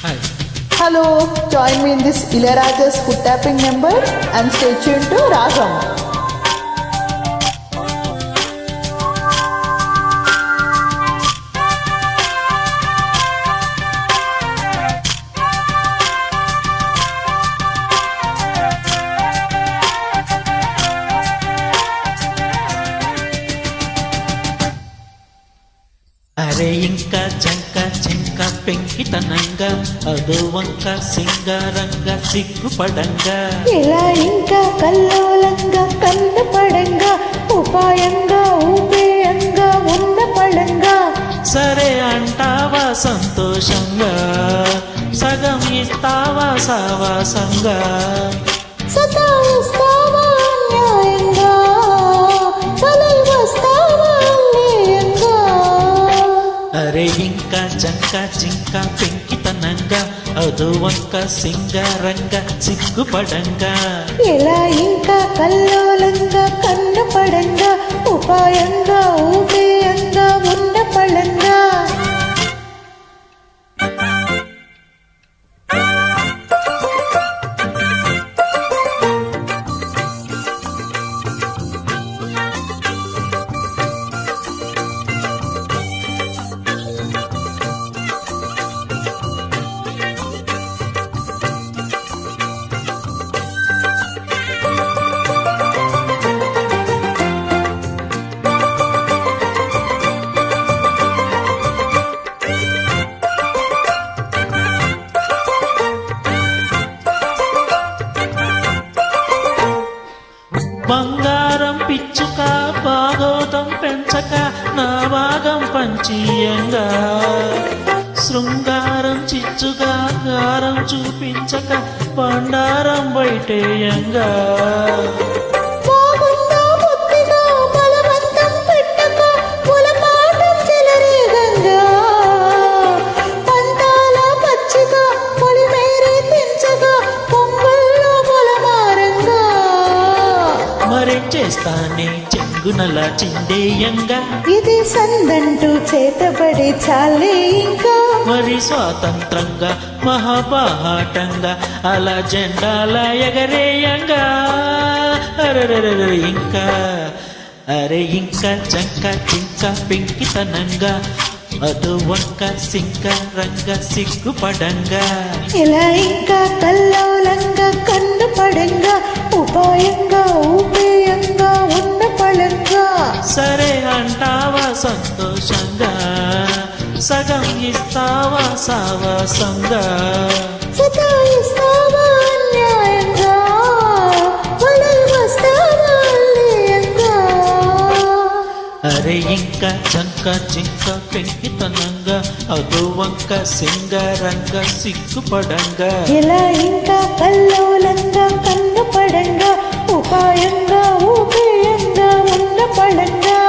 Hi. Hello, join me in this Ilayaraja's foot tapping number and stay tuned to Ragam. అరే ఇంకా చంక చింక పెంకితనంగా అదో వంక సింగారంగా సిగ్గుపడంగా ఇలా ఇంకా కల్లోలంగా కన్నపడంగా ఉపాయంగా ఊపేయంగా ఉన్న పడంగా సరే అంటావా సంతోషంగా సగం ఇస్తావా సావాసంగా సతాయిస్తావా న్యాయంగా తలై వస్తావా అన్యాయంగా అరే ఇంకా చంక చింక పెంకితనంగా అదో వంక సింగారంగా సిగ్గుపడంగా ఇలా ఇంకా కల్లోలంగా కన్నపడంగా ఉపాయంగా ఊపేయంగా ఉన్న పడంగా బంగారం పిచ్చుక భాగోతం పెంచక నా భాగం పంచీయంగా శృంగారం చిచ్చుగా గారం చూపించక బండారం బయటేయంగా చేస్తానే చెంగునలా చిందేయంగా ఇది సందంటూ చేతబడి చాలే ఇంకా మరి స్వాతంత్రంగా మహాబాహాటంగా అలా జెండాల ఎగరేయంగా అరెరెరె ఇంకా అరే ఇంకా చంక చింక పెంకితనంగా అదో వంక సింగారంగా సిగ్గుపడంగా ఇలా ఇంకా కల్లోలంగా కన్ను పడంగా ఉపాయంగా ఊపేయంగా ఉన్న పడంగా సరే అంటావా సంతోషంగా సగం ఇస్తావా సావాసంగా సతాయిస్తావా అన్యాయంగా వలై వస్తావా అన్యాయంగా అరే ఇంకా చంక చింక పెంకితనంగా అదో వంక సింగారంగా సిగ్గుపడంగా ఇలా ఇంకా కల్లోలంగా కన్ను పడంగా ఉపాయంగా ఊపేయంగా ఉన్న పడంగా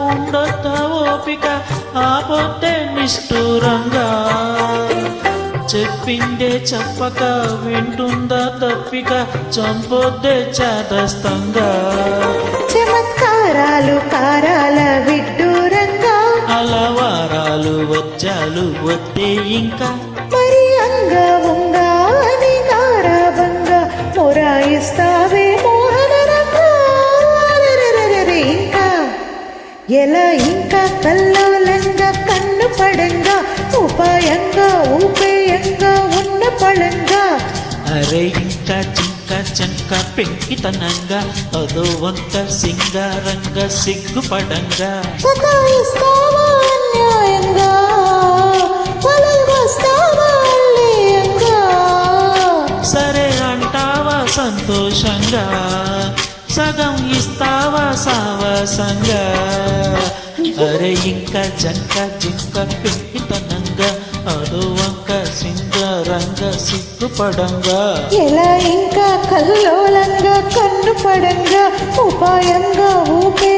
ఉండొద్ద ఓపిక ఆపొద్దే నిష్ఠూరంగా చెప్పిందే చెప్పక వింటుందా తప్పిక చంపొద్దే చేతస్థంగా చమత్కారాలు కారాల విడ్డూరంగా అలవారాలు వచ్చాలు వద్దే ఇంకా మరి అంగవంగా అని గారాబంగా మొరాయిస్తావే మోహనరంగా ఇంకా ఎలా ఇంకా కల్లోలంగా కన్ను పడంగా ఉపాయంగా ఊపేయంగా ఉన్న పడంగా అరే ఇంకా చింక జింక చంక పెంకితనంగా అదో వంక సింగారంగా సిగ్గుపడంగా సతాయిస్తావా అన్యాయంగా వలగొస్తావా అల్లేయంగా సరే అంటావా సంతోషంగా సగం ఇస్తావా సావాసంగా అరే ఇంకా జంక జింక పెంకితనంగా అదో వంక సింగారంగా సిగ్గుపడంగా ఎలా ఇంకా కల్లోలంగా కన్ను పడంగా ఉపాయంగా ఊపే